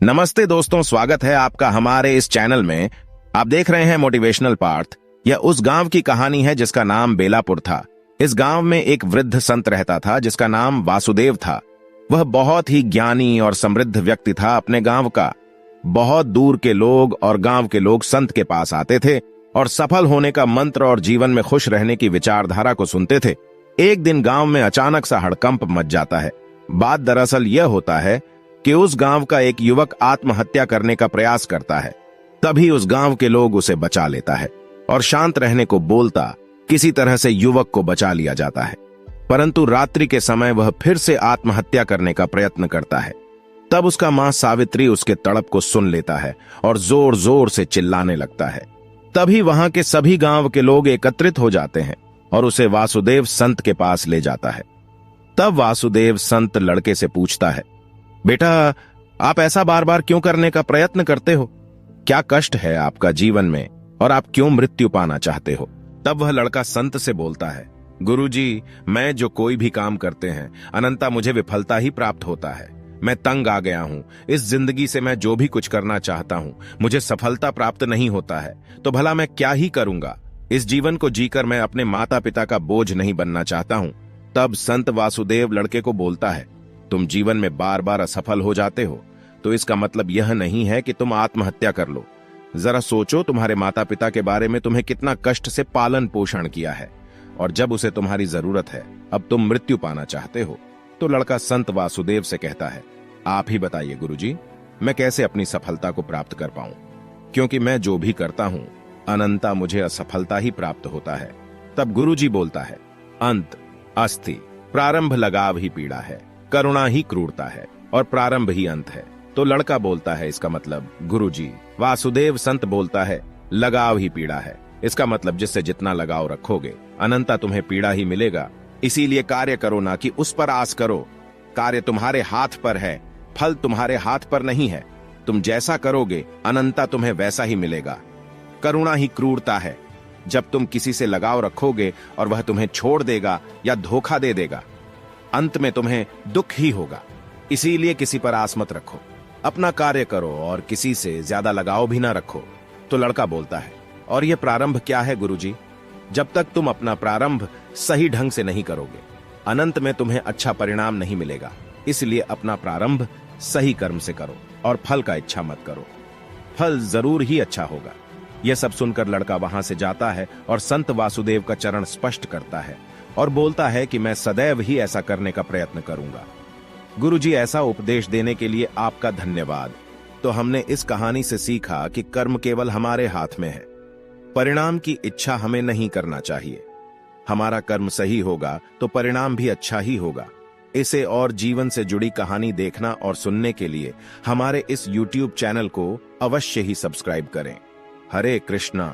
नमस्ते दोस्तों, स्वागत है आपका हमारे इस चैनल में। आप देख रहे हैं मोटिवेशनल पार्थ। यह उस गांव की कहानी है जिसका नाम बेलापुर था। इस गांव में एक वृद्ध संत रहता था जिसका नाम वासुदेव था। वह बहुत ही ज्ञानी और समृद्ध व्यक्ति था अपने गांव का। बहुत दूर के लोग और गांव के लोग संत के पास आते थे और सफल होने का मंत्र और जीवन में खुश रहने की विचारधारा को सुनते थे। एक दिन गांव में अचानक सा हड़कंप मच जाता है। बात दरअसल यह होता है कि उस गांव का एक युवक आत्महत्या करने का प्रयास करता है। तभी उस गांव के लोग उसे बचा लेता है और शांत रहने को बोलता किसी तरह से युवक को बचा लिया जाता है। परंतु रात्रि के समय वह फिर से आत्महत्या करने का प्रयत्न करता है। तब उसका मां सावित्री उसके तड़प को सुन लेता है और जोर जोर से चिल्लाने लगता है। तभी वहां के सभी गांव के लोग एकत्रित हो जाते हैं और उसे वासुदेव संत के पास ले जाता है। तब वासुदेव संत लड़के से पूछता है, बेटा, आप ऐसा बार बार क्यों करने का प्रयत्न करते हो? क्या कष्ट है आपका जीवन में और आप क्यों मृत्यु पाना चाहते हो? तब वह लड़का संत से बोलता है, गुरुजी, मैं जो कोई भी काम करते हैं अनंता मुझे विफलता ही प्राप्त होता है। मैं तंग आ गया हूं। इस जिंदगी से मैं जो भी कुछ करना चाहता हूं मुझे सफलता प्राप्त नहीं होता है। तो भला मैं क्या ही करूंगा? इस जीवन को जीकर मैं अपने माता पिता का बोझ नहीं बनना चाहता हूं। तब संत वासुदेव लड़के को बोलता है, तुम जीवन में बार बार असफल हो जाते हो तो इसका मतलब यह नहीं है कि तुम आत्महत्या कर लो। जरा सोचो, तुम्हारे माता पिता के बारे में तुम्हें कितना कष्ट से पालन पोषण किया है और जब उसे तुम्हारी जरूरत है अब तुम मृत्यु पाना चाहते हो। तो लड़का संत वासुदेव से कहता है, आप ही बताइए गुरुजी, मैं कैसे अपनी सफलता को प्राप्त कर पाऊं, क्योंकि मैं जो भी करता हूं अनंता मुझे असफलता ही प्राप्त होता है। तब गुरुजी बोलता है, अंत अस्थि, प्रारंभ लगाव ही पीड़ा है, करुणा ही क्रूरता है और प्रारंभ ही अंत है। तो लड़का बोलता है, इसका मतलब गुरुजी। वासुदेव संत बोलता है, लगाव ही पीड़ा है। इसका मतलब जिससे जितना लगाव रखोगे अनंता तुम्हें पीड़ा ही मिलेगा। इसीलिए कार्य करो, ना कि उस पर आस करो। कार्य तुम्हारे हाथ पर है, फल तुम्हारे हाथ पर नहीं है। तुम जैसा करोगे अनंता तुम्हें वैसा ही मिलेगा। करुणा ही क्रूरता है, जब तुम किसी से लगाव रखोगे और वह तुम्हें छोड़ देगा या धोखा दे देगा, अंत में तुम्हें दुख ही होगा। इसीलिए किसी पर आस मत रखो, अपना कार्य करो और किसी से ज्यादा लगाव भी ना रखो। तो लड़का बोलता है, और यह प्रारंभ क्या है गुरुजी? जब तक तुम अपना प्रारंभ सही ढंग से नहीं करोगे अनंत में तुम्हें अच्छा परिणाम नहीं मिलेगा। इसलिए अपना प्रारंभ सही कर्म से करो और फल का इच्छा मत करो, फल जरूर ही अच्छा होगा। यह सब सुनकर लड़का वहां से जाता है और संत वासुदेव का चरण स्पष्ट करता है और बोलता है कि मैं सदैव ही ऐसा करने का प्रयत्न करूंगा। गुरुजी, ऐसा उपदेश देने के लिए आपका धन्यवाद। तो हमने इस कहानी से सीखा कि कर्म केवल हमारे हाथ में है, परिणाम की इच्छा हमें नहीं करना चाहिए। हमारा कर्म सही होगा तो परिणाम भी अच्छा ही होगा। इसे और जीवन से जुड़ी कहानी देखना और सुनने के लिए हमारे इस YouTube चैनल को अवश्य ही सब्सक्राइब करें। हरे कृष्णा।